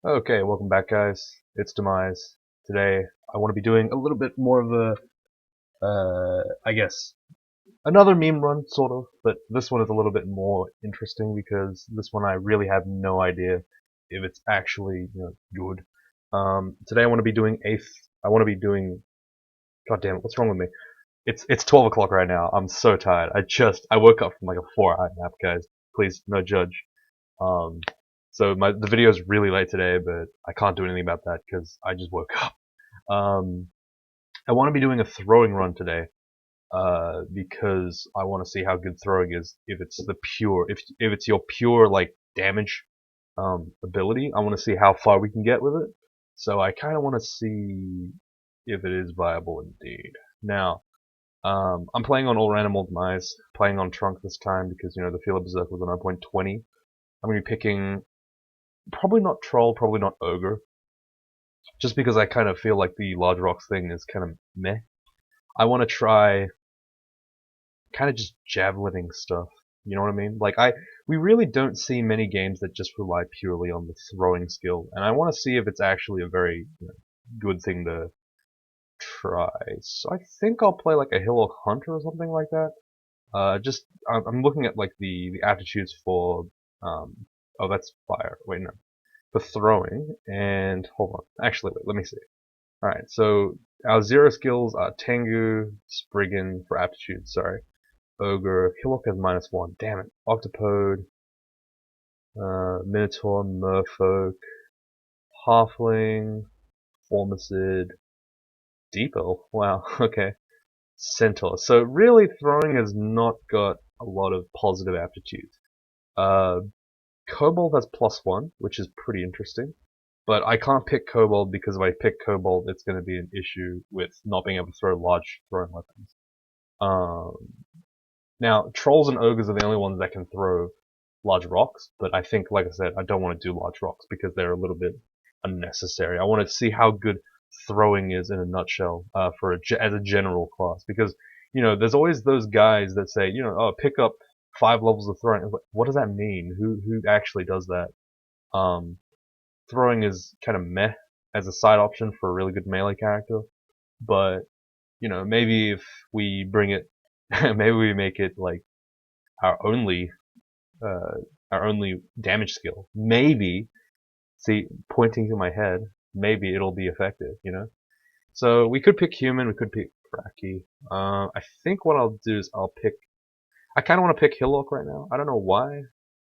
Okay, welcome back, guys. It's Demise. Today, I want to be doing a little bit more of I guess, another meme run, sort of, but this one is a little bit more interesting because this one I really have no idea if it's actually, good. Today I want to be doing I want to be doing. God damn it, what's wrong with me? It's 12 o'clock right now. I'm so tired. I woke up from like a 4-hour nap, guys. Please, no judge. Um, so the video is really late today, but I can't do anything about that because I just woke up. Um, I want to be doing a throwing run today, because I want to see how good throwing is. If it's if it's your pure like damage, ability, I want to see how far we can get with it. So I kind of want to see if it is viable indeed. Now, I'm playing on all random Demise, playing on Trunk this time because the Field Berserk was a 9.20. I'm gonna be picking probably not Troll, probably not Ogre, just because I kind of feel like the large rocks thing is kind of meh. I want to try kind of just javelining stuff. You know what I mean? We really don't see many games that just rely purely on the throwing skill, and I want to see if it's actually a very good thing to try. So I think I'll play like a Hillock Hunter or something like that. I'm looking at like the aptitudes for um oh, that's fire. Wait, no, for throwing, and hold on. Actually, wait, let me see. Alright, so our zero skills are Tengu, Spriggan for aptitude, sorry. Ogre, Hillock has -1, damn it. Octopode, Minotaur, Merfolk, Halfling, Formicid, Deepo, wow, okay. Centaur. So really throwing has not got a lot of positive aptitudes. Uh, Kobold has +1, which is pretty interesting. But I can't pick Kobold because if I pick Kobold, it's going to be an issue with not being able to throw large throwing weapons. Um, Now, Trolls and Ogres are the only ones that can throw large rocks, but I think, like I said, I don't want to do large rocks because they're a little bit unnecessary. I want to see how good throwing is in a nutshell, as a general class, because there's always those guys that say, oh, pick up 5 levels of throwing. Like, what does that mean? Who actually does that? Um, Throwing is kind of meh as a side option for a really good melee character, but maybe if we bring it, maybe we make it like our only uh, our only damage skill. Maybe, see, pointing to my head, maybe it'll be effective. So we could pick human, we could pick Braki. I think what I'll do is I kind of want to pick Hillock right now. I don't know why.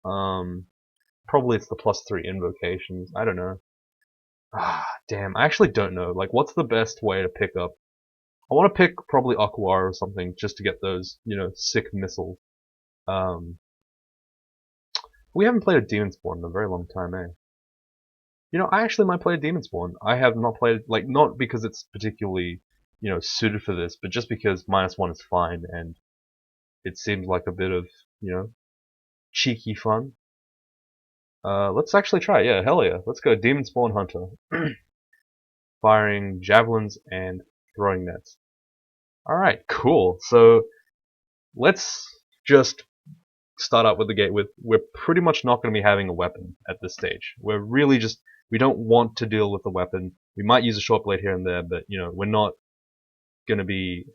Um, Probably it's the +3 invocations. I don't know. Ah, damn. I actually don't know. Like, what's the best way to pick up? I want to pick probably Aquar or something just to get those, sick missiles. Um, we haven't played a Demon Spawn in a very long time, eh? I actually might play a Demon Spawn. I have not played, like, not because it's particularly, suited for this, but just because -1 is fine and it seems like a bit of, cheeky fun. Let's actually try it. Yeah, hell yeah. Let's go Demon Spawn Hunter. Firing javelins and throwing nets. Alright, cool. So, let's just start up with the gate with we're pretty much not going to be having a weapon at this stage. We don't want to deal with the weapon. We might use a short blade here and there, but we're not going to be.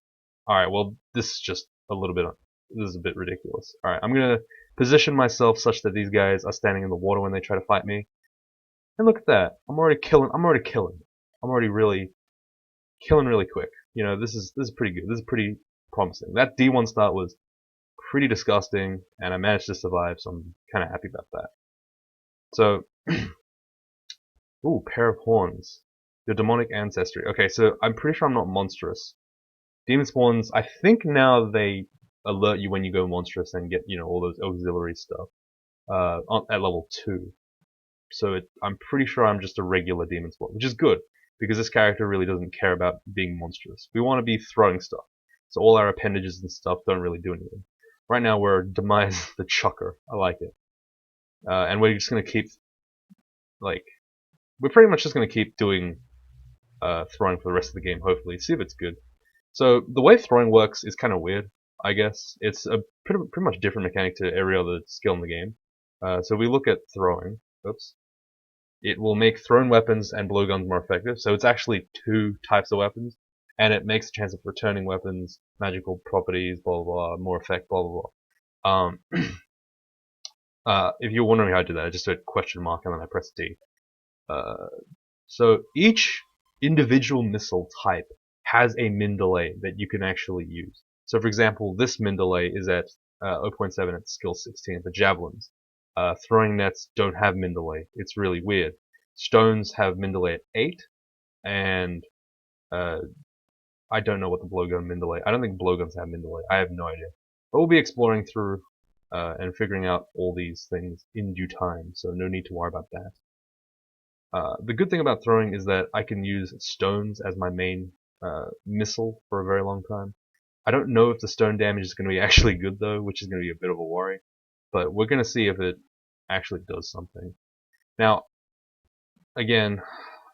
All right, well, this is a bit ridiculous. All right, I'm going to position myself such that these guys are standing in the water when they try to fight me. And look at that. I'm already killing. I'm already really killing really quick. This is pretty good. This is pretty promising. That D1 start was pretty disgusting, and I managed to survive, so I'm kind of happy about that. So, ooh, pair of horns. Your demonic ancestry. Okay, so I'm pretty sure I'm not monstrous. Demon spawns, I think now they alert you when you go monstrous and get, all those auxiliary stuff, at level 2. So I'm pretty sure I'm just a regular demon spawn, which is good, because this character really doesn't care about being monstrous. We want to be throwing stuff. So all our appendages and stuff don't really do anything. Right now we're Demise the Chucker. I like it. And we're just gonna keep, like, we're pretty much just gonna keep doing throwing for the rest of the game, hopefully. See if it's good. So the way throwing works is kind of weird, I guess. It's a pretty much different mechanic to every other skill in the game. So we look at throwing. Oops. it will make thrown weapons and blowguns more effective. So it's actually 2 types of weapons, and it makes a chance of returning weapons, magical properties, blah blah blah, more effect, blah blah blah. If you're wondering how I do that, I just did question mark and then I press D. So each individual missile type has a min delay that you can actually use. So for example, this min delay is at 0.7 at skill 16 for javelins. Throwing nets don't have min delay. It's really weird. Stones have min delay at 8, and I don't know what the blowgun min delay. I don't think blowguns have min delay. I have no idea. But we'll be exploring through and figuring out all these things in due time, so no need to worry about that. The good thing about throwing is that I can use stones as my main missile for a very long time. I don't know if the stone damage is going to be actually good though, which is going to be a bit of a worry. But we're going to see if it actually does something. Now, again,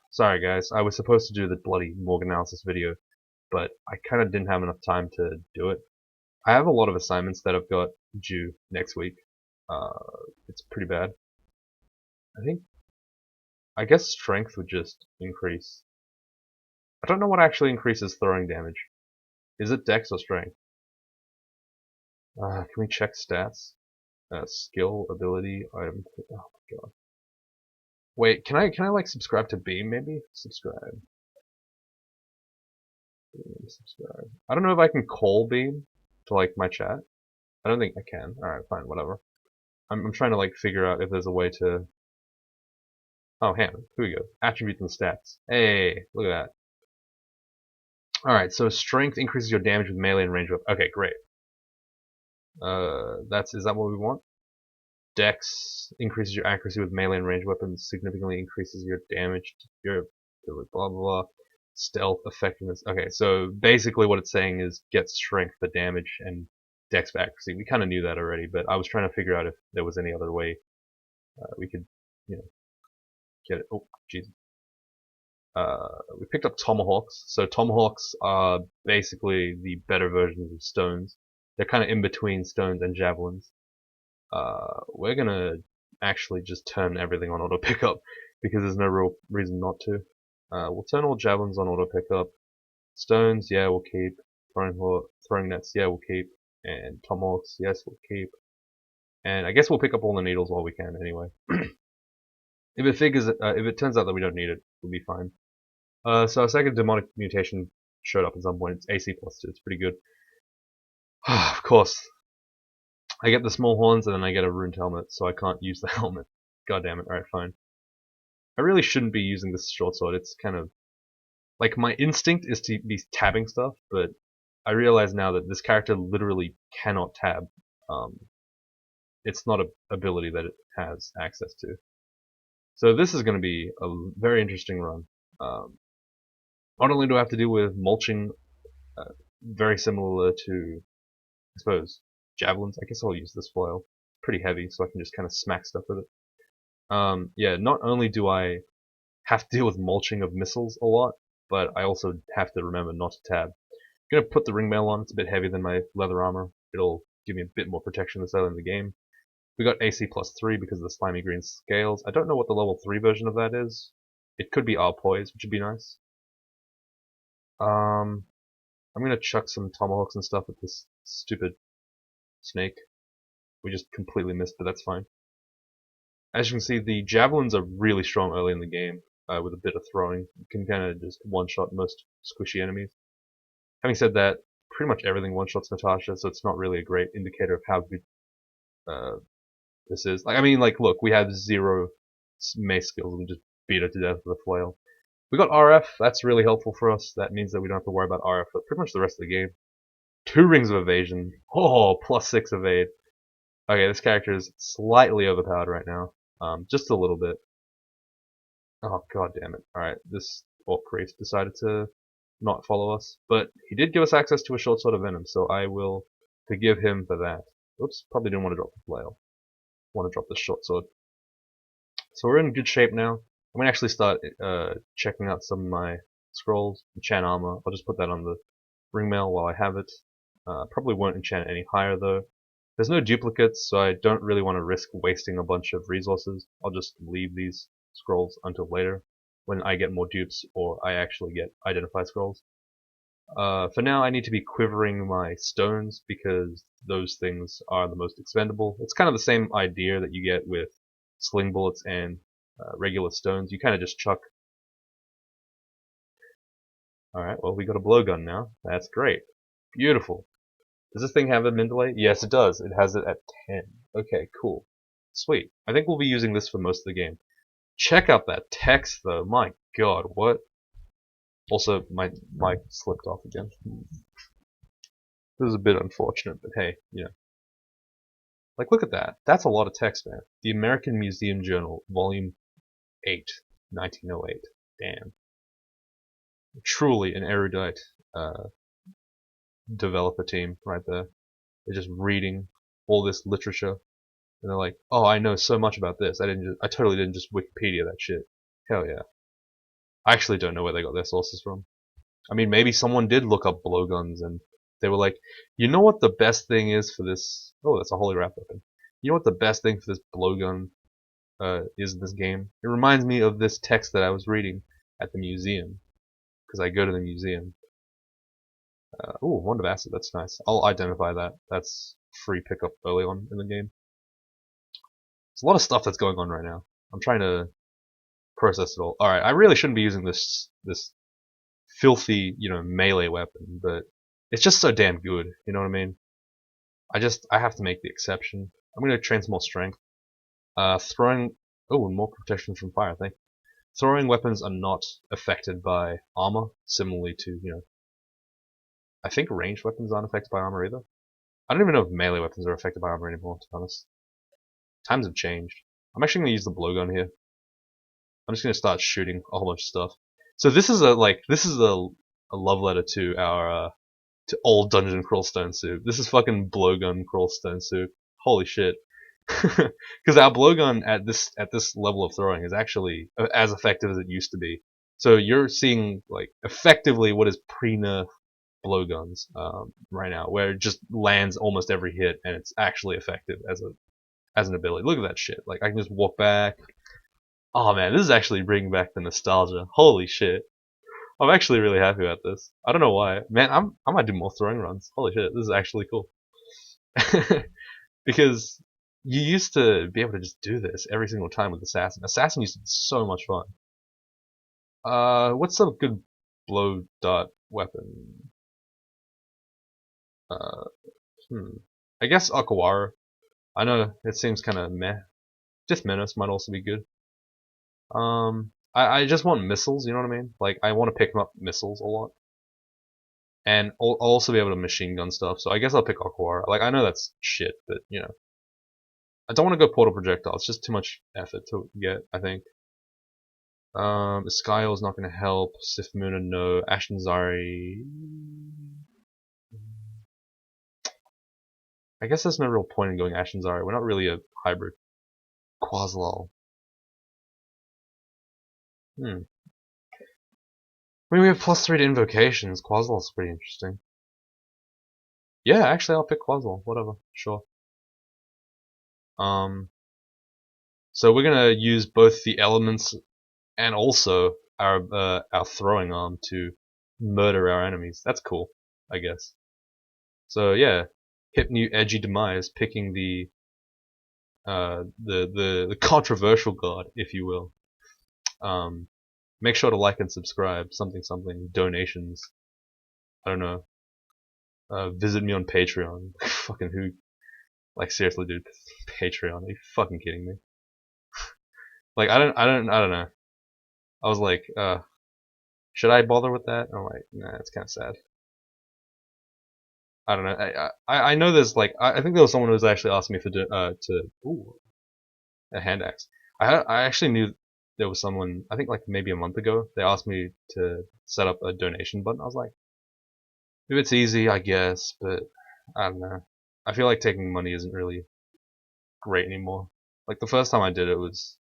sorry guys, I was supposed to do the bloody Morgan analysis video, but I kind of didn't have enough time to do it. I have a lot of assignments that I've got due next week. It's pretty bad. I guess strength would just increase. I don't know what actually increases throwing damage. Is it dex or strength? Can we check stats? Skill, ability, item. Oh my god. Wait, can I like subscribe to Beam maybe? Subscribe. Subscribe. I don't know if I can call Beam to like my chat. I don't think I can. Alright, fine, whatever. I'm trying to like figure out if there's a way to. Oh, hang on. Here we go. Attributes and stats. Hey, look at that. Alright, so strength increases your damage with melee and range weapons. Okay, great. Is that what we want? Dex increases your accuracy with melee and range weapons, significantly increases your damage, your blah blah blah. Stealth, effectiveness. Okay, so basically what it's saying is get strength for damage and dex for accuracy. We kind of knew that already, but I was trying to figure out if there was any other way we could, get it. Oh, jeez. We picked up tomahawks. So tomahawks are basically the better versions of stones. They're kind of in between stones and javelins. We're gonna actually just turn everything on auto pickup because there's no real reason not to. We'll turn all javelins on auto pickup. Stones, yeah, we'll keep. Throwing nets, yeah, we'll keep. And tomahawks, yes, we'll keep. And I guess we'll pick up all the needles while we can anyway. If it turns out that we don't need it, we'll be fine. So our second demonic mutation showed up at some point. It's AC +2. It's pretty good. Of course, I get the small horns and then I get a ruined helmet, so I can't use the helmet. God damn it. Alright, fine. I really shouldn't be using this short sword. It's kind of like my instinct is to be tabbing stuff, but I realize now that this character literally cannot tab. It's not an ability that it has access to. So this is going to be a very interesting run. Not only do I have to deal with mulching, very similar to, I suppose, javelins. I guess I'll use this flail. Pretty heavy, so I can just kind of smack stuff with it. Yeah, not only do I have to deal with mulching of missiles a lot, but I also have to remember not to tab. I'm gonna put the ring mail on. It's a bit heavier than my leather armor. It'll give me a bit more protection this early in the game. We got AC +3 because of the slimy green scales. I don't know what the level 3 version of that is. It could be our poise, which would be nice. I'm gonna chuck some tomahawks and stuff at this stupid snake. We just completely missed, but that's fine. As you can see, the javelins are really strong early in the game, with a bit of throwing. You can kind of just one-shot most squishy enemies. Having said that, pretty much everything one-shots Natasha, so it's not really a great indicator of how good this is. Like, I mean, like, look, we have 0 mace skills, and we just beat her to death with a flail. We got RF, that's really helpful for us. That means that we don't have to worry about RF for pretty much the rest of the game. 2 rings of evasion. Oh, +6 evade. Okay, this character is slightly overpowered right now. Just a little bit. Oh, god damn it. Alright, this orc priest decided to not follow us. But he did give us access to a short sword of venom, so I will forgive him for that. Oops, probably didn't want to drop the flail. Want to drop the short sword. So we're in good shape now. I'm going to actually start checking out some of my scrolls, enchant armor. I'll just put that on the ring mail while I have it. Probably won't enchant any higher though. There's no duplicates, so I don't really want to risk wasting a bunch of resources. I'll just leave these. scrolls until later, when I get more dupes or I actually get identified scrolls. For now, I need to be quivering my stones because those things are the most expendable. It's kind of the same idea that you get with sling bullets and regular stones. You kind of just chuck. Alright, well, we got a blowgun now. That's great. Beautiful. Does this thing have a min delay? Yes, it does. It has it at 10. Okay, cool. Sweet. I think we'll be using this for most of the game. Check out that text, though. My god, what? Also, my mic slipped off again. This is a bit unfortunate, but hey, you know. Like, look at that. That's a lot of text, man. The American Museum Journal, Volume 8, 1908. Damn. Truly an erudite developer team right there. They're just reading all this literature, and they're like, "Oh, I know so much about this. I totally didn't just Wikipedia that shit." Hell yeah. I actually don't know where they got their sources from. I mean, maybe someone did look up blowguns and they were like, you know what the best thing is for this? Oh, that's a holy wrap weapon. You know what the best thing for this blowgun is in this game? It reminds me of this text that I was reading at the museum, because I go to the museum. Ooh, wand of acid. That's nice. I'll identify that. That's free pickup early on in the game. There's a lot of stuff that's going on right now. I'm trying to process it all. All right, I really shouldn't be using this filthy, melee weapon, but it's just so damn good. You know what I mean? I have to make the exception. I'm gonna transmore strength. Throwing. Oh, more protection from fire. Thank you. Throwing weapons are not affected by armor, similarly to I think ranged weapons aren't affected by armor either. I don't even know if melee weapons are affected by armor anymore, to be honest. Times have changed. I'm actually gonna use the blowgun here. I'm just gonna start shooting a whole bunch of stuff. So this is a love letter to our to old dungeon crawl stone soup. This is fucking blowgun crawl stone soup. Holy shit. Because our blowgun at this level of throwing is actually as effective as it used to be. So you're seeing like effectively what is pre-nerf blowguns right now, where it just lands almost every hit and it's actually effective as an ability. Look at that shit. Like I can just walk back. Oh man, this is actually bringing back the nostalgia. Holy shit. I'm actually really happy about this. I don't know why. Man, I might do more throwing runs. Holy shit, this is actually cool. Because you used to be able to just do this every single time with Assassin. Assassin used to be so much fun. What's a good blow dart weapon? Uh, I guess Akawara. I know it seems kind of meh. Just Menace might also be good. I just want missiles, you know what I mean? Like, I want to pick up missiles a lot. And I'll also be able to machine gun stuff, so I guess I'll pick Aquara. Like, I know that's shit, but, I don't want to go portal projectile. It's just too much effort to get, I think. Skyle is not going to help. Sifmuna, no. Ashenzari. I guess there's no real point in going Ashenzari. We're not really a hybrid. Qazlal. I mean, we have +3 to invocations. Qazlal's pretty interesting. Yeah, actually, I'll pick Qazlal. Whatever. Sure. So we're gonna use both the elements and also our throwing arm to murder our enemies. That's cool, I guess. So yeah, hip new edgy Demise, picking the controversial god, if you will. Make sure to like and subscribe. Something donations. I don't know. Visit me on Patreon. Fucking who? Like seriously, dude, Patreon? Are you fucking kidding me? Like I don't know. I was like, should I bother with that? I'm like, nah, it's kind of sad. I don't know. I know there's like I think there was someone who was actually asking me for a hand axe. I actually knew there was someone, I think like maybe a month ago, they asked me to set up a donation button. I was like, if it's easy, I guess, but I don't know. I feel like taking money isn't really great anymore. Like the first time I did it was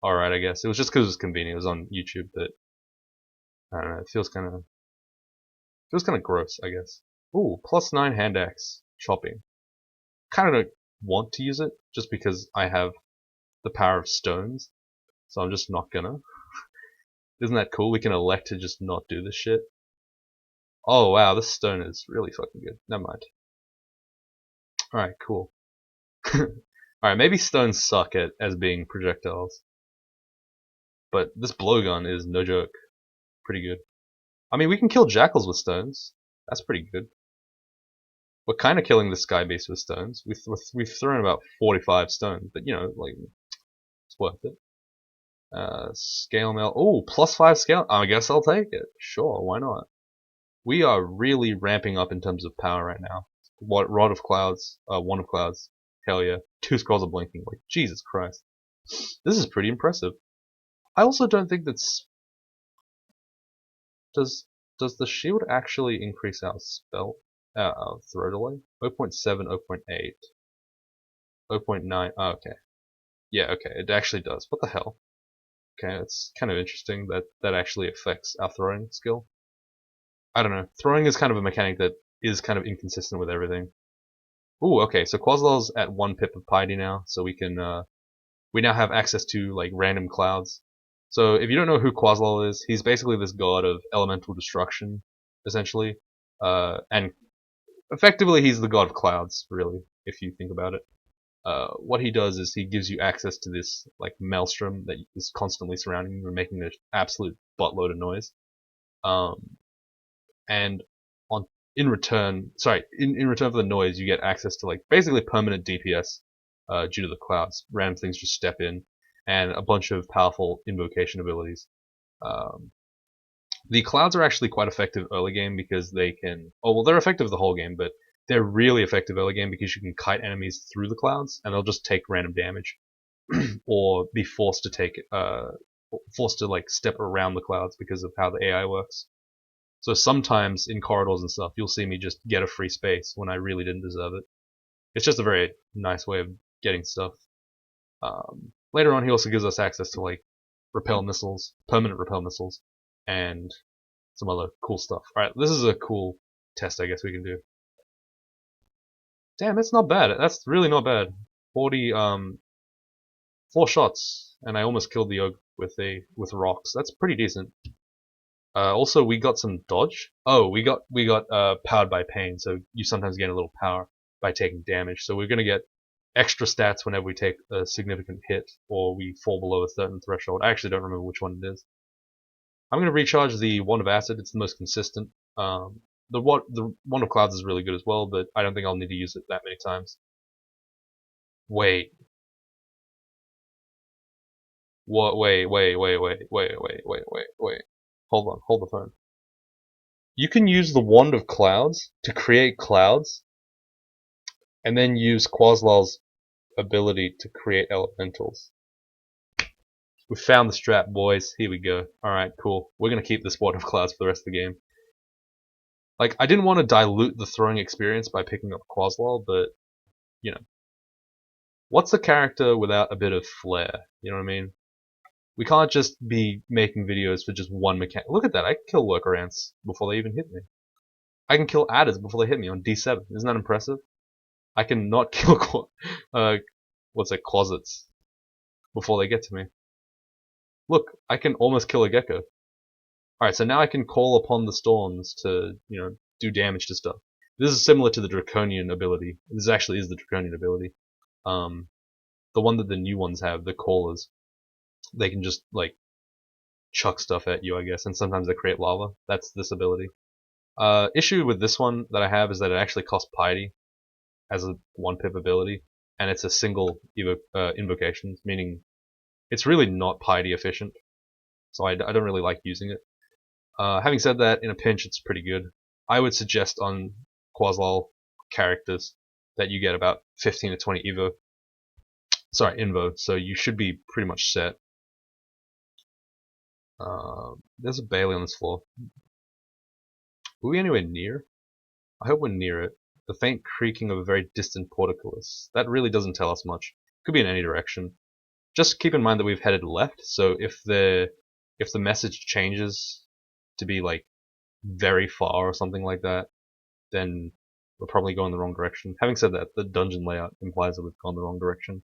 alright, I guess. It was just because it was convenient. It was on YouTube, but I don't know. It feels kind of gross, I guess. Ooh, +9 hand axe chopping. Kind of don't want to use it just because I have the power of stones, So I'm just not gonna. Isn't that cool? We can elect to just not do this shit. Oh wow, this stone is really fucking good. Never mind. Alright, cool. Alright, maybe stones suck at as being projectiles. But this blowgun is no joke. Pretty good. I mean, we can kill jackals with stones. That's pretty good. We're kind of killing the sky beast with stones. We've thrown about 45 stones, but you know, like, it's worth it. Scale mail. Oh, +5 scale. I guess I'll take it. Sure, why not? We are really ramping up in terms of power right now. What Rod of Clouds, One of Clouds. Hell yeah. 2 scrolls of blinking. Like, Jesus Christ. This is pretty impressive. I also don't think that's... Does the shield actually increase our spell? Throw delay? 0.7, 0.8, 0.9. Oh, okay. Yeah, okay, it actually does. What the hell? Okay, it's kind of interesting that that actually affects our throwing skill. I don't know. Throwing is kind of a mechanic that is kind of inconsistent with everything. Ooh, okay, so Qazlal's at 1 pip of piety now, so we can, we now have access to, like, random clouds. So if you don't know who Qazlal is, he's basically this god of elemental destruction, essentially. And effectively he's the god of clouds, really, if you think about it. What he does is he gives you access to this, like, maelstrom that is constantly surrounding you and making an absolute buttload of noise. And on in return, in return for the noise, you get access to, like, basically permanent DPS due to the clouds. Random things just step in, and a bunch of powerful invocation abilities. Um, the clouds are actually quite effective early game because they can. Oh well, they're effective the whole game, but they're really effective early game because you can kite enemies through the clouds, and they'll just take random damage, or be forced to take forced to, like, step around the clouds because of how the AI works. So sometimes in corridors and stuff, you'll see me just get a free space when I really didn't deserve it. It's just a very nice way of getting stuff. Later on, he also gives us access to, like, repel missiles, permanent repel missiles, and some other cool stuff. Alright, this is a cool test I guess we can do. Damn, that's not bad. That's really not bad. 40, 4 shots, and I almost killed the Ogre with rocks. That's pretty decent. Also, we got some dodge. Oh, we got powered by pain. So you sometimes gain a little power by taking damage. So we're gonna get extra stats whenever we take a significant hit or we fall below a certain threshold. I actually don't remember which one it is. I'm gonna recharge the Wand of Acid. It's the most consistent. The Wand of Clouds is really good as well, but I don't think I'll need to use it that many times. Wait. What? Wait. Hold on. Hold the phone. You can use the Wand of Clouds to create clouds, and then use Qazlal's ability to create elementals. We found the strap, boys. Here we go. Alright, cool. We're gonna keep this Wand of Clouds for the rest of the game. Like, I didn't want to dilute the throwing experience by picking up Qazlal, but, you know. What's a character without a bit of flair? You know what I mean? We can't just be making videos for just one mechanic. Look at that, I can kill worker ants before they even hit me. I can kill adders before they hit me on D7. Isn't that impressive? I can not kill, what's it, closets before they get to me. Look, I can almost kill a gecko. Alright, so now I can call upon the storms to, you know, do damage to stuff. This is similar to the Draconian ability. This actually is the Draconian ability. The one that the new ones have, the callers. They can just, like, chuck stuff at you, I guess, and sometimes they create lava. That's this ability. Issue with this one that I have is that it actually costs piety as a 1 pip ability, and it's a single invocation, meaning it's really not piety efficient, so I don't really like using it. Having said that, in a pinch it's pretty good. I would suggest on Qazlal characters that you get about 15 to 20 invo, so you should be pretty much set. There's a Bailey on this floor. Were we anywhere near? I hope we're near it. The faint creaking of a very distant portcullis. That really doesn't tell us much. Could be in any direction. Just keep in mind that we've headed left, so if the message changes to be, like, very far or something like that, then we're probably going the wrong direction. Having said that, the dungeon layout implies that we've gone the wrong direction.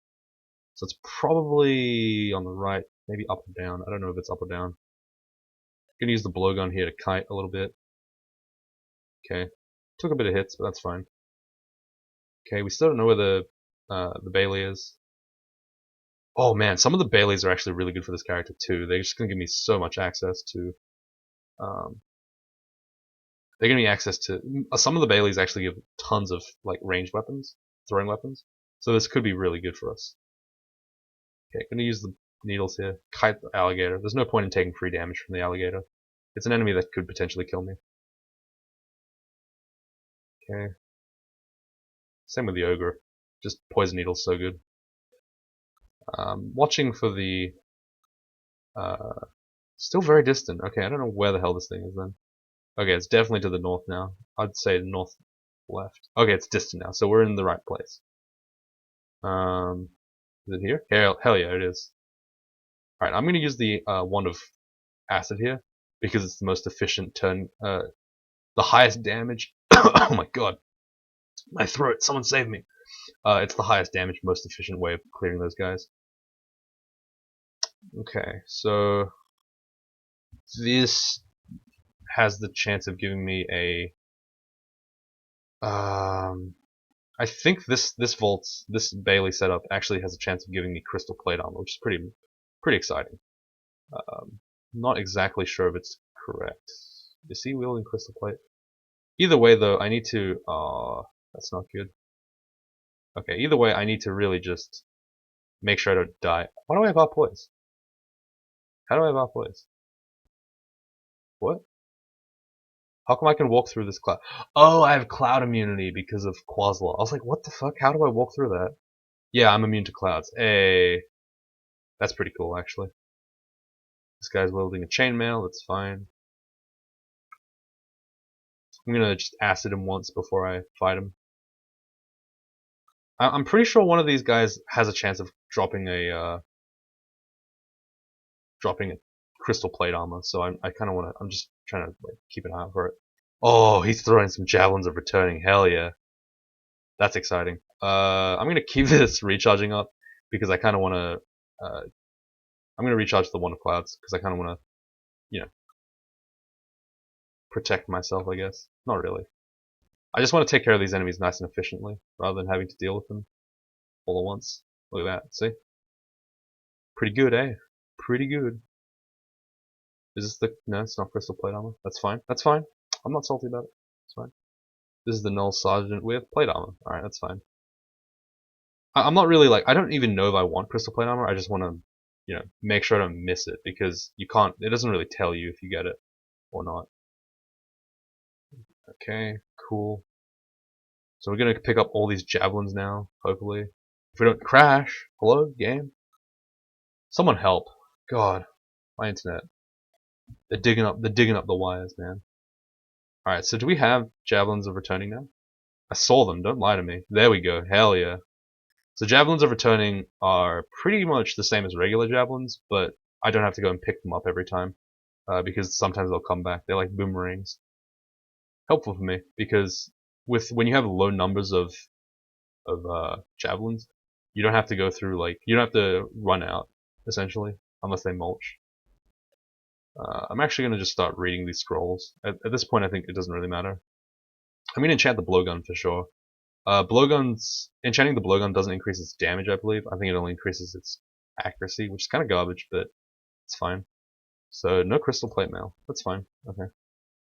So it's probably on the right. Maybe up or down. I don't know if it's up or down. I'm gonna use the blowgun here to kite a little bit. Okay. Took a bit of hits, but that's fine. Okay, we still don't know where the Bailey is. Oh man, some of the Baileys are actually really good for this character too. They're just gonna give me so much access to they're gonna be access to some of the Baileys actually give tons of like ranged weapons, throwing weapons. So this could be really good for us. Okay, gonna use the needles here. Kite the alligator. There's no point in taking free damage from the alligator. It's an enemy that could potentially kill me. Okay. Same with the ogre. Just poison needles so good. Watching for the still very distant. Okay, I don't know where the hell this thing is then. Okay, it's definitely to the north now. I'd say north left. Okay, it's distant now, so we're in the right place. Is it here? Hell yeah, it is. Alright, I'm gonna use the wand of acid here because it's the most efficient turn. The highest damage. Oh my god, my throat! Someone save me! It's the highest damage, most efficient way of clearing those guys. Okay, so this has the chance of giving me a. I think this Bailey setup actually has a chance of giving me crystal plate armor, which is pretty exciting. Not exactly sure if it's correct. Is he wielding crystal plate? Either way, though, I need to. That's not good. Okay, either way, I need to really just make sure I don't die. Why do I have our poise? How do I have our poise? What? How come I can walk through this cloud? Oh, I have cloud immunity because of Qazlal. I was like, what the fuck? How do I walk through that? Yeah, I'm immune to clouds. Hey, that's pretty cool, actually. This guy's wielding a chainmail. That's fine. I'm gonna just acid him once before I fight him. I'm pretty sure one of these guys has a chance of dropping a crystal plate armor. So I kind of want to. I'm just trying to like keep an eye out for it. Oh, he's throwing some javelins of returning. Hell yeah, that's exciting. I'm gonna keep this recharging up because I kind of want to. I'm gonna recharge the Wand of Clouds because I kind of want to, you know, protect myself. I guess not really. I just want to take care of these enemies nice and efficiently rather than having to deal with them all at once. Look at that. See? Pretty good, eh? Pretty good. Is this the... No, it's not crystal plate armor. That's fine. That's fine. I'm not salty about it. It's fine. This is the Null Sergeant with plate armor. Alright, that's fine. I'm not really like... I don't even know if I want crystal plate armor. I just want to, you know, make sure I don't miss it because you can't... It doesn't really tell you if you get it or not. Okay, cool. So we're gonna pick up all these javelins now, hopefully. If we don't crash, hello, game? Someone help. God, my internet. They're digging up the wires, man. Alright, so do we have javelins of returning now? I saw them, don't lie to me. There we go, hell yeah. So javelins of returning are pretty much the same as regular javelins, but I don't have to go and pick them up every time. Because sometimes they'll come back. They're like boomerangs. Helpful for me, because when you have low numbers of javelins, you don't have to go through you don't have to run out essentially unless they mulch. I'm actually gonna just start reading these scrolls. At this point, I think it doesn't really matter. I'm gonna enchant the blowgun for sure. Enchanting the blowgun doesn't increase its damage, I believe. I think it only increases its accuracy, which is kind of garbage, but it's fine. So no crystal plate mail. That's fine. Okay.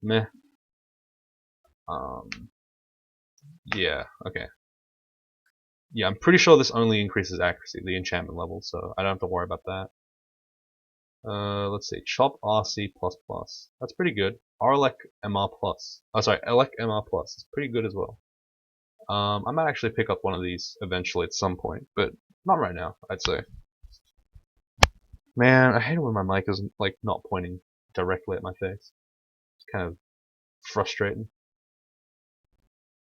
Meh. Yeah. Okay. Yeah, I'm pretty sure this only increases accuracy, the enchantment level, so I don't have to worry about that. Let's see, Chop RC++. That's pretty good. Arlec MR+. Oh, sorry, Elec MR+. It's pretty good as well. I might actually pick up one of these eventually at some point, but not right now, I'd say. Man, I hate it when my mic is like not pointing directly at my face. It's kind of frustrating.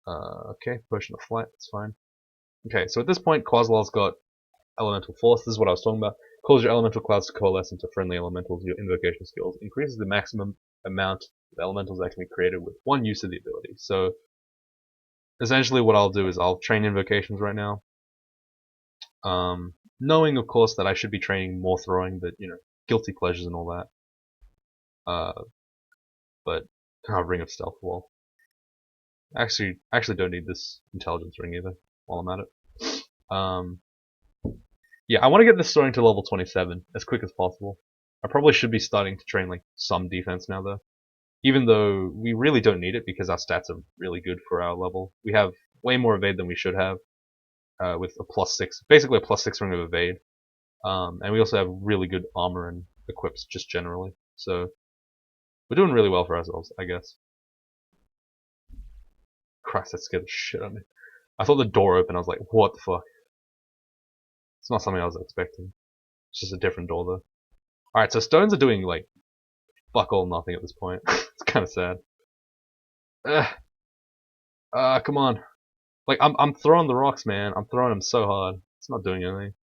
Okay, Potion of Flight, that's fine. Okay, so at this point, Qazlal's got Elemental Force. This is what I was talking about. Cause your elemental clouds to coalesce into friendly elementals. Your invocation skills increases the maximum amount of elementals that can be created with one use of the ability. So essentially what I'll do is I'll train invocations right now. Knowing, of course, that I should be training more throwing, but, guilty pleasures and all that. But, Ring of Stealth Wall. Actually don't need this intelligence ring either, while I'm at it. Yeah, I want to get this throwing to level 27 as quick as possible. I probably should be starting to train, like, some defense now, though. Even though we really don't need it because our stats are really good for our level. We have way more evade than we should have, with a +6, basically a +6 ring of evade. And we also have really good armor and equips just generally. So we're doing really well for ourselves, I guess. Christ, that scared the shit out of me. I thought the door opened. I was like, what the fuck? It's not something I was expecting. It's just a different door though. Alright, so stones are doing like fuck all nothing at this point. It's kind of sad. Come on. Like I'm throwing the rocks, man. I'm throwing them so hard. It's not doing anything.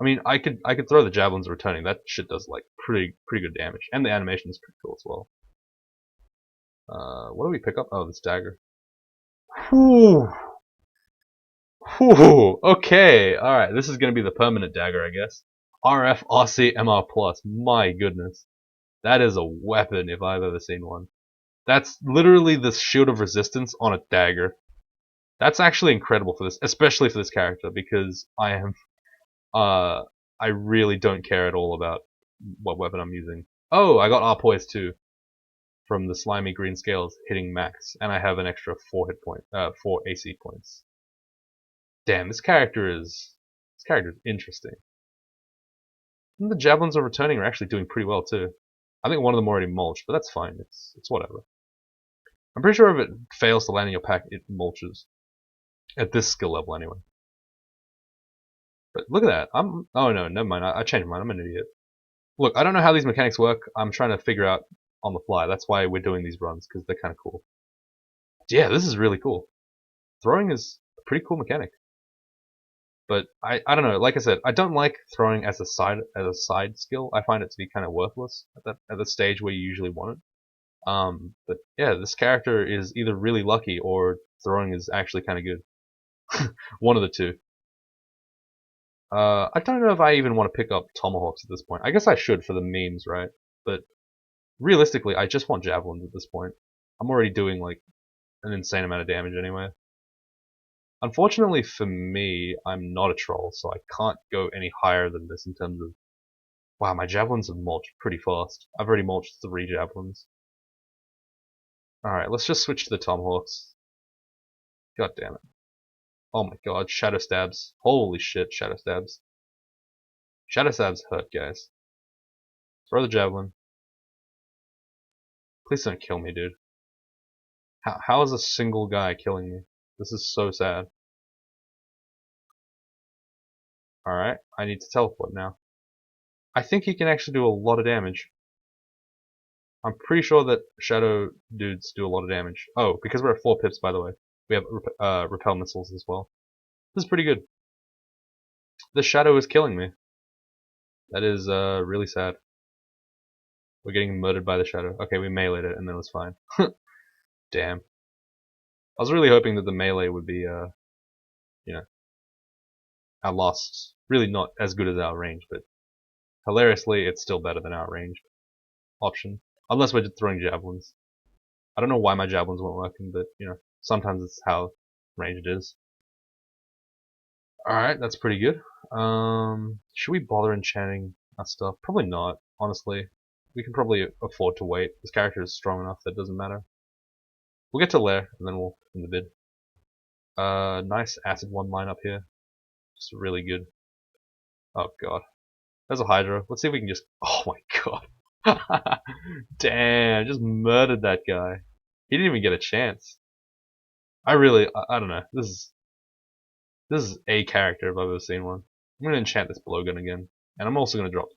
I mean, I could throw the javelins returning. That shit does like pretty good damage, and the animation is pretty cool as well. What do we pick up? Oh, this dagger. Whew. Whew. Okay. All right. This is gonna be the permanent dagger, I guess. RF RC MR plus. My goodness, that is a weapon if I've ever seen one. That's literally the shield of resistance on a dagger. That's actually incredible for this, especially for this character, because I really don't care at all about what weapon I'm using. Oh, I got R poise too from the slimy green scales hitting max, and I have an extra 4 AC points. Damn, this character is interesting. And the javelins are returning are actually doing pretty well too. I think one of them already mulched, but that's fine. It's whatever. I'm pretty sure if it fails to land in your pack, it mulches. At this skill level, anyway. But look at that. Oh no, never mind. I changed mine. I'm an idiot. Look, I don't know how these mechanics work. I'm trying to figure out on the fly. That's why we're doing these runs, because they're kind of cool. Yeah, this is really cool. Throwing is a pretty cool mechanic. But I don't know. Like I said, I don't like throwing as a side skill. I find it to be kind of worthless at the stage where you usually want it. But yeah, this character is either really lucky or throwing is actually kind of good. One of the two. I don't know if I even want to pick up tomahawks at this point. I guess I should for the memes, right? But realistically, I just want javelins at this point. I'm already doing like an insane amount of damage anyway. Unfortunately for me, I'm not a troll, so I can't go any higher than this in terms of... Wow, my javelins have mulched pretty fast. I've already mulched 3 javelins. Alright, let's just switch to the tomahawks. God damn it. Oh my god, shadow stabs. Holy shit, shadow stabs. Shadow stabs hurt, guys. Throw the javelin. Please don't kill me, dude. How is a single guy killing me? This is so sad. Alright, I need to teleport now. I think he can actually do a lot of damage. I'm pretty sure that shadow dudes do a lot of damage. Oh, because we're at 4 pips, by the way. We have repel missiles as well. This is pretty good. The shadow is killing me. That is really sad. We're getting murdered by the shadow. Okay, we meleeed it and then it was fine. Damn. I was really hoping that the melee would be, our loss. Really not as good as our range, but hilariously, it's still better than our ranged option. Unless we're just throwing javelins. I don't know why my javelins weren't working, but, sometimes it's how ranged it is. Alright, that's pretty good. Should we bother enchanting our stuff? Probably not, honestly. We can probably afford to wait. This character is strong enough that it doesn't matter. We'll get to Lair, and then we'll in the bid. Nice acid one line up here. Just really good. Oh god. There's a Hydra. Let's see if we can just... Oh my god. Damn, just murdered that guy. He didn't even get a chance. I don't know. This is a character if I've ever seen one. I'm gonna enchant this blowgun again. And I'm also gonna drop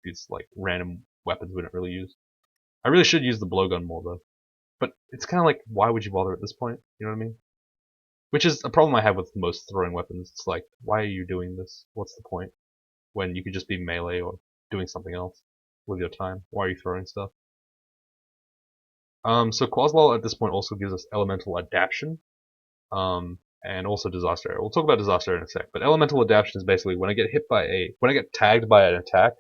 these like random weapons we don't really use. I really should use the blowgun more though. But it's kinda like, why would you bother at this point? You know what I mean? Which is a problem I have with most throwing weapons. It's like, why are you doing this? What's the point? When you could just be melee or doing something else with your time. Why are you throwing stuff? So Qazlal at this point also gives us elemental adaptation. and also disaster area. We'll talk about disaster area in a sec. But elemental adaptation is basically when I get tagged by an attack,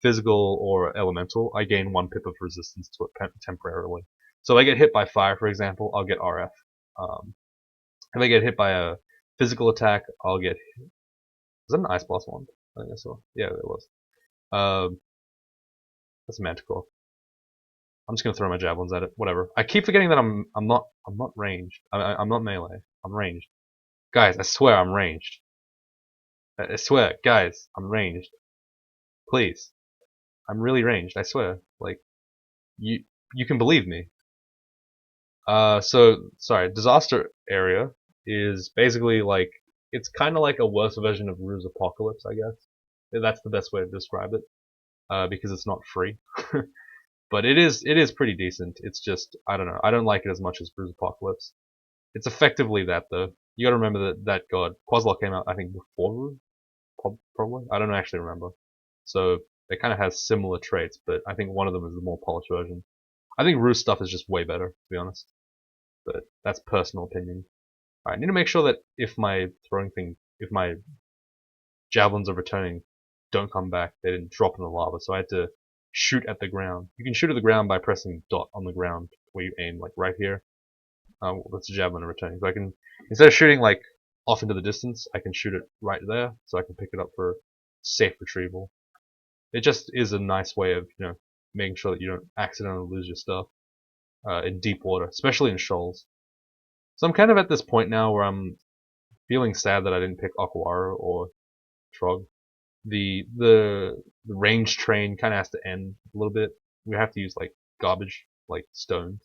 physical or elemental, I gain 1 pip of resistance to it temporarily. So if I get hit by fire, for example, I'll get RF. If I get hit by a physical attack, I'll get. Was that an ice blast one? I think I saw. Yeah, it was. That's a manticore. I'm just gonna throw my javelins at it. Whatever. I keep forgetting that I'm not ranged. I'm not melee. I'm ranged. Guys, I swear I'm ranged. I swear, guys, I'm ranged. Please, I'm really ranged. I swear. Like, you can believe me. So sorry. Disaster area is basically like it's kind of like a worse version of Rue's Apocalypse, I guess. That's the best way to describe it. Because it's not free. But it is pretty decent. It's just I don't know. I don't like it as much as Bruce Apocalypse. It's effectively that though. You got to remember that god Qazlal came out I think before Rue, probably. I don't actually remember. So it kind of has similar traits, but I think one of them is the more polished version. I think Rue's stuff is just way better, to be honest. But that's personal opinion. Alright, I need to make sure that if my javelins are returning don't come back, they didn't drop in the lava, so I had to shoot at the ground. You can shoot at the ground by pressing dot on the ground where you aim, like right here. That's a javelin returning. So I can, instead of shooting like off into the distance, I can shoot it right there, so I can pick it up for safe retrieval. It just is a nice way of, making sure that you don't accidentally lose your stuff in deep water, especially in shoals. So I'm kind of at this point now where I'm feeling sad that I didn't pick Aquara or Trog. The range train kind of has to end a little bit. We have to use like garbage, like stones,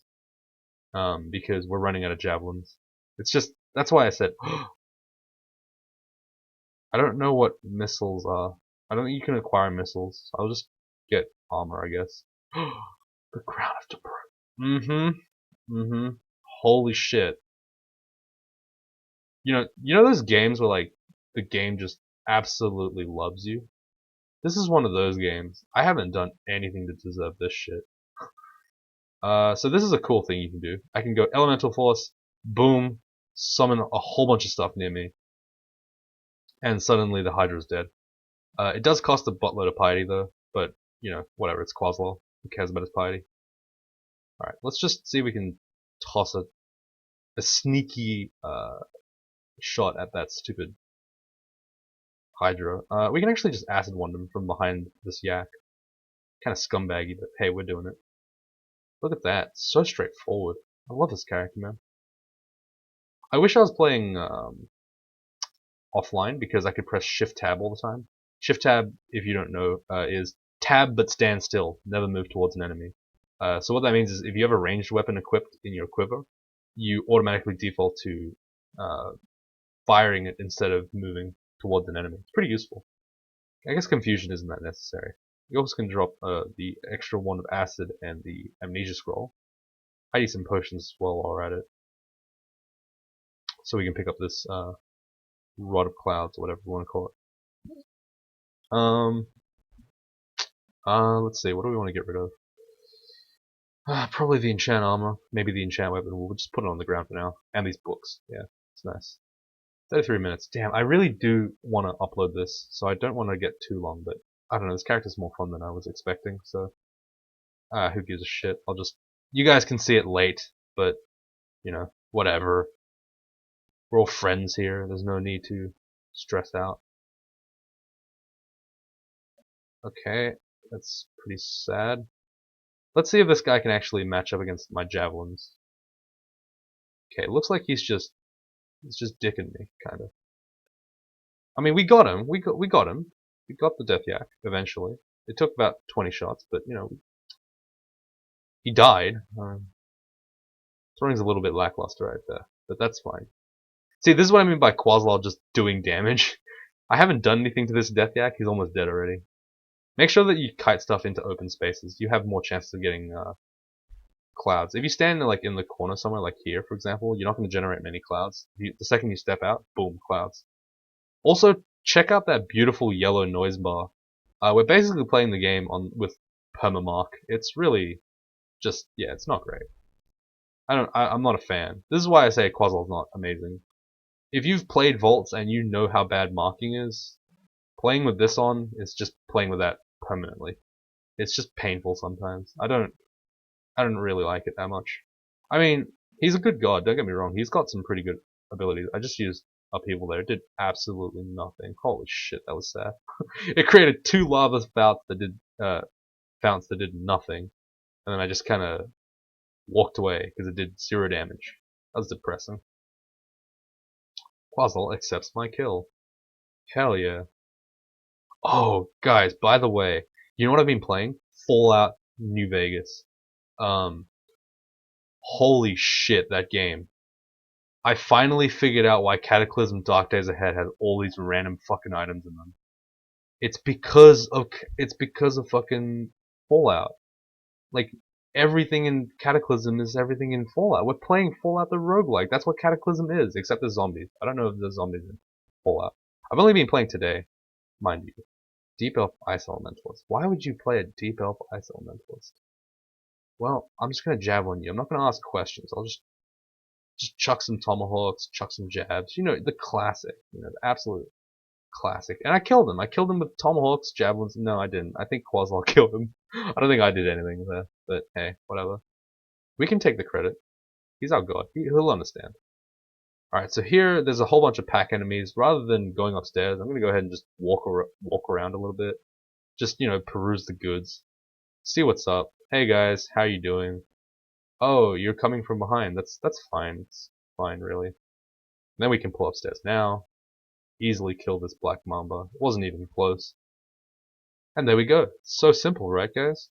because we're running out of javelins. It's just that's why I said I don't know what missiles are. I don't think you can acquire missiles. I'll just get armor, I guess. The Crown of Deborah. Holy shit. You know those games where like the game just absolutely loves you? This is one of those games. I haven't done anything to deserve this shit. So this is a cool thing you can do. I can go Elemental Force, boom, summon a whole bunch of stuff near me, and suddenly the Hydra's dead. It does cost a buttload of piety though, but, whatever, it's Qazlal. Who cares about his piety? Alright, let's just see if we can toss a sneaky shot at that stupid Hydra. We can actually just Acid Wand him from behind this yak. Kind of scumbaggy, but hey, we're doing it. Look at that. So straightforward. I love this character, man. I wish I was playing offline because I could press Shift Tab all the time. Shift Tab, if you don't know, is tab but stand still. Never move towards an enemy. So what that means is if you have a ranged weapon equipped in your quiver, you automatically default to firing it instead of moving towards an enemy. It's pretty useful. I guess confusion isn't that necessary. You also can drop the extra wand of acid and the amnesia scroll. I need some potions as well while we're at it. So we can pick up this rod of clouds or whatever you want to call it. Let's see, what do we want to get rid of? Probably the enchant armor, maybe the enchant weapon. We'll just put it on the ground for now. And these books, yeah, it's nice. 33 minutes. Damn, I really do want to upload this, so I don't want to get too long, but I don't know, this character's more fun than I was expecting, so who gives a shit? You guys can see it late, but, whatever. We're all friends here, there's no need to stress out. Okay, that's pretty sad. Let's see if this guy can actually match up against my javelins. Okay, looks like he's just dicking me, kind of. I mean, we got him. We got him. We got the Death Yak eventually. It took about 20 shots, but he died. Throwing's a little bit lackluster right there, but that's fine. See, this is what I mean by Qazlal just doing damage. I haven't done anything to this Death Yak. He's almost dead already. Make sure that you kite stuff into open spaces. You have more chances of getting clouds. If you stand like in the corner somewhere, like here, for example, you're not going to generate many clouds. The second you step out, boom, clouds. Also, check out that beautiful yellow noise bar. We're basically playing the game with permamark. It's really just, yeah, it's not great. I'm not a fan. This is why I say Qazlal's not amazing. if you've played Vaults and you know how bad marking is, playing with this on is just playing with that permanently. It's just painful sometimes. I don't really like it that much. I mean, he's a good god, don't get me wrong. He's got some pretty good abilities. I just used upheaval there. It did absolutely nothing. Holy shit, that was sad. It created two lava founts that did nothing, and then I just kind of walked away because it did 0 damage. That was depressing. Qazlal accepts my kill. Hell yeah. Oh, guys, by the way, you know what I've been playing? Fallout New Vegas. Um, Holy shit, that game. I finally figured out why Cataclysm Dark Days Ahead has all these random fucking items in them. It's because of fucking Fallout. Like, everything in Cataclysm is everything in Fallout. We're playing Fallout the roguelike. That's what Cataclysm is, except the zombies. I don't know if there's zombies in Fallout. I've only been playing today, mind you. Deep Elf Ice Elementalist. Why would you play a Deep Elf Ice Elementalist? Well, I'm just gonna jab on you. I'm not gonna ask questions. I'll just chuck some tomahawks, chuck some jabs. You know, the classic. You know, the absolute classic. And I killed him. I killed him with tomahawks, javelins. No, I didn't. I think Qazlal killed him. I don't think I did anything there. But hey, whatever. We can take the credit. He's our god. He'll understand. Alright, so here there's a whole bunch of pack enemies. Rather than going upstairs, I'm going to go ahead and just walk around a little bit. Just, you know, peruse the goods. See what's up. Hey guys, how you doing? Oh, you're coming from behind. That's fine. It's fine, really. And then we can pull upstairs now. Easily kill this black mamba. It wasn't even close. And there we go. So simple, right, guys?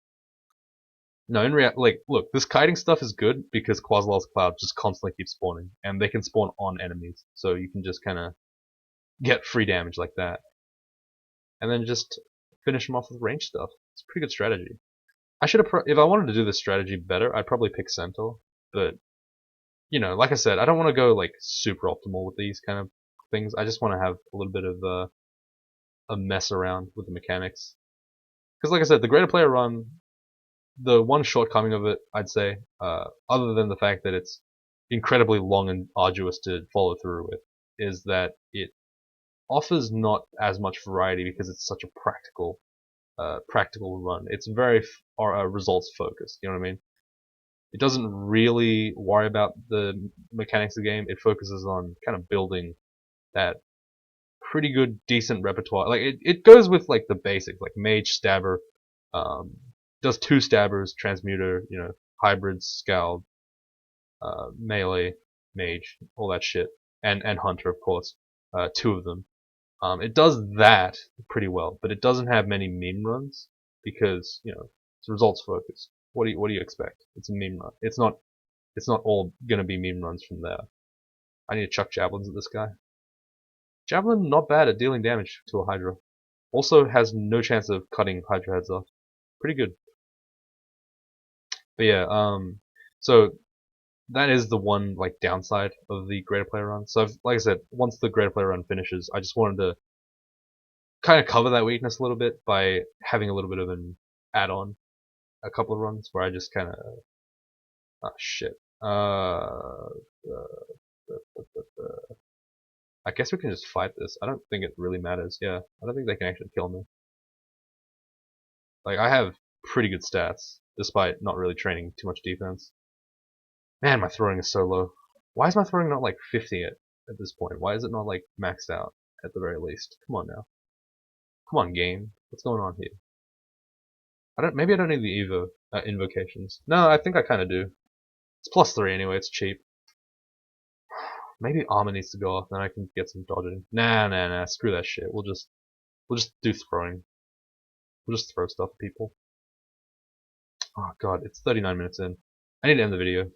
No, in reality, like, look, this kiting stuff is good because Qazlal's cloud just constantly keeps spawning, and they can spawn on enemies, so you can just kind of get free damage like that, and then just finish them off with range stuff. It's a pretty good strategy. I should have, if I wanted to do this strategy better, I'd probably pick Centaur, but you know, like I said, I don't want to go like super optimal with these kind of things. I just want to have a little bit of a mess around with the mechanics, because like I said, the greater player run. The one shortcoming of it, I'd say, other than the fact that it's incredibly long and arduous to follow through with, is that it offers not as much variety because it's such a practical run. It's very results focused. You know what I mean? It doesn't really worry about the mechanics of the game. It focuses on kind of building that pretty good, decent repertoire. Like it goes with like the basics, like mage, stabber, does 2 stabbers, transmuter, you know, hybrids, scald, melee, mage, all that shit, and hunter, of course, 2 of them. It does that pretty well, but it doesn't have many meme runs because you know it's results focused. What do you expect? It's a meme run. It's not all gonna be meme runs from there. I need to chuck javelins at this guy. Javelin not bad at dealing damage to a Hydra. Also has no chance of cutting Hydra heads off. Pretty good. But yeah, so that is the one like downside of the greater player run. So like I said, once the greater player run finishes, I just wanted to kind of cover that weakness a little bit by having a little bit of an add-on, a couple of runs where I just kind of, oh shit. I guess we can just fight this. I don't think it really matters. Yeah, I don't think they can actually kill me. Like I have pretty good stats despite not really training too much defense. Man, my throwing is so low. Why is my throwing not like 50 at this point? Why is it not like maxed out at the very least? Come on now. Come on, game. What's going on here? Maybe I don't need the invocations. No, I think I kind of do. It's +3 anyway. It's cheap. Maybe armor needs to go off, then I can get some dodging. Nah. Screw that shit. We'll just do throwing. We'll just throw stuff at people. Oh god, it's 39 minutes in. I need to end the video.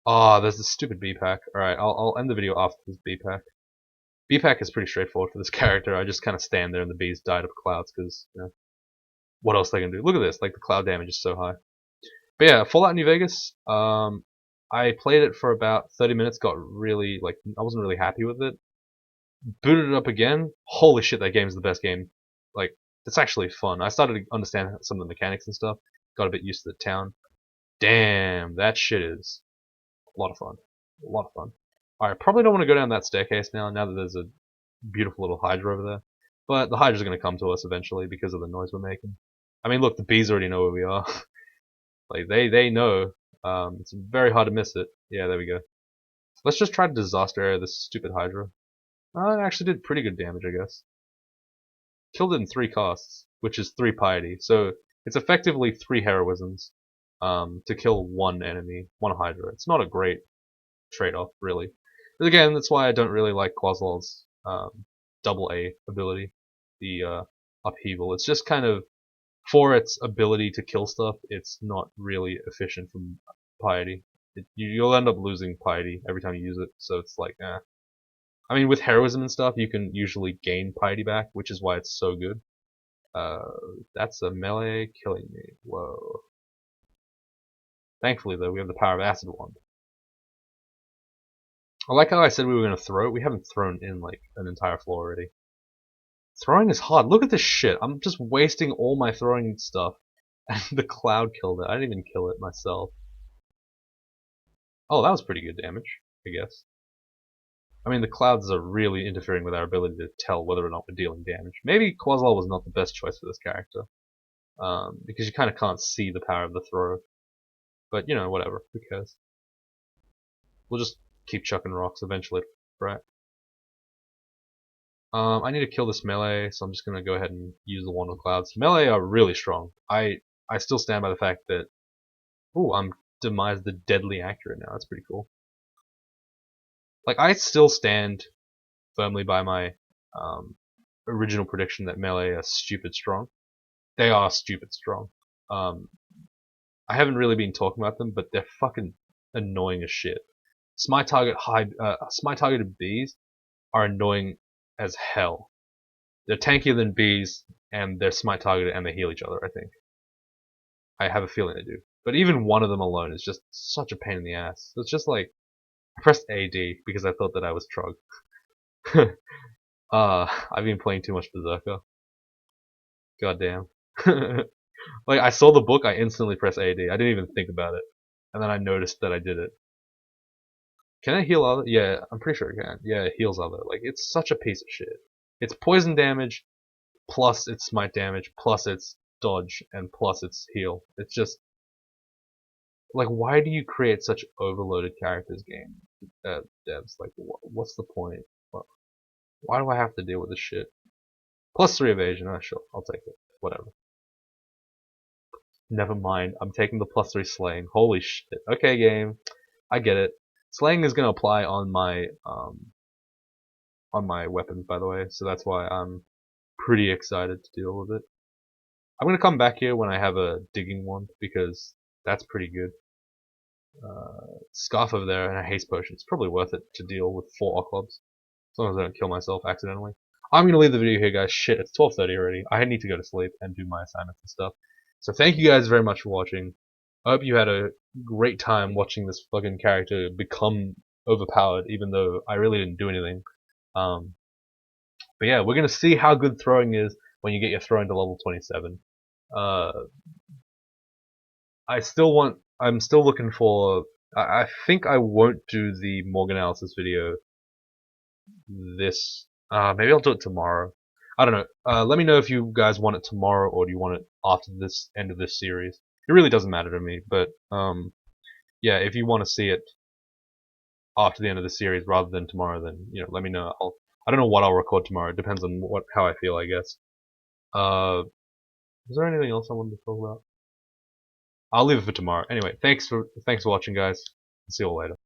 Oh, there's this stupid B-pack. Alright, I'll end the video after this B-pack. B-pack is pretty straightforward for this character. I just kind of stand there and the bees died up clouds because, you know, what else they can do? Look at this, like the cloud damage is so high. But yeah, Fallout New Vegas, I played it for about 30 minutes, got really, like, I wasn't really happy with it. Booted it up again. Holy shit, that game is the best game. Like, it's actually fun. I started to understand some of the mechanics and stuff. Got a bit used to the town. Damn, that shit is a lot of fun. A lot of fun. Alright, probably don't want to go down that staircase now that there's a beautiful little Hydra over there. But the Hydra's going to come to us eventually because of the noise we're making. I mean, look, the bees already know where we are. Like, they know. It's very hard to miss it. Yeah, there we go. Let's just try to disaster area this stupid Hydra. It actually did pretty good damage, I guess. Killed it in 3 casts, which is 3 piety. So it's effectively 3 heroisms to kill 1 enemy, 1 Hydra. It's not a great trade-off, really. But again, that's why I don't really like Qazlal's double A ability, the upheaval. It's just kind of, for its ability to kill stuff, it's not really efficient from piety. You'll end up losing piety every time you use it, so it's like, eh. I mean, with heroism and stuff, you can usually gain piety back, which is why it's so good. That's a melee killing me. Whoa. Thankfully, though, we have the power of Acid Wand. I like how I said we were going to throw. We haven't thrown in, like, an entire floor already. Throwing is hard. Look at this shit. I'm just wasting all my throwing stuff. And the cloud killed it. I didn't even kill it myself. Oh, that was pretty good damage, I guess. I mean, the clouds are really interfering with our ability to tell whether or not we're dealing damage. Maybe Qazlal was not the best choice for this character. Because you kind of can't see the power of the throw. But, you know, whatever. Who cares? We'll just keep chucking rocks eventually, right? I need to kill this melee, so I'm just gonna go ahead and use the Wand of Clouds. Melee are really strong. I still stand by the fact that, ooh, I'm Demise the deadly accurate now. That's pretty cool. Like, I still stand firmly by my original prediction that melee are stupid strong. They are stupid strong. I haven't really been talking about them, but they're fucking annoying as shit. Smite targeted bees are annoying as hell. They're tankier than bees, and they're smite targeted, and they heal each other, I think. I have a feeling they do. But even one of them alone is just such a pain in the ass. So it's just like, I pressed AD because I thought that I was Trug. I've been playing too much Berserker. Goddamn. Like, I saw the book, I instantly pressed AD. I didn't even think about it. And then I noticed that I did it. Can I heal other? Yeah, I'm pretty sure it can. Yeah, it heals other. Like, it's such a piece of shit. It's poison damage, plus its smite damage, plus its dodge, and plus its heal. It's just, like, why do you create such overloaded characters, game devs? Like, what's the point? Why do I have to deal with this shit? Plus 3 evasion. Oh, sure, I'll take it. Whatever. Never mind. I'm taking the plus 3 slaying. Holy shit. Okay, game. I get it. Slaying is gonna apply on my weapons, by the way, so that's why I'm pretty excited to deal with it. I'm gonna come back here when I have a digging wand because that's pretty good. Scarf over there and a haste potion. It's probably worth it to deal with 4 Occlubs. As long as I don't kill myself accidentally. I'm gonna leave the video here, guys. Shit, it's 12:30 already. I need to go to sleep and do my assignments and stuff. So thank you guys very much for watching. I hope you had a great time watching this fucking character become overpowered, even though I really didn't do anything. But yeah, we're gonna see how good throwing is when you get your throwing to level 27. I'm still looking for. I think I won't do the Morgan analysis video this. Maybe I'll do it tomorrow. I don't know. Let me know if you guys want it tomorrow or do you want it after this end of this series. It really doesn't matter to me, but yeah, if you want to see it after the end of the series rather than tomorrow, then let me know. I don't know what I'll record tomorrow. It depends on how I feel, I guess. Is there anything else I wanted to talk about? I'll leave it for tomorrow. Anyway, thanks for watching, guys. See you all later.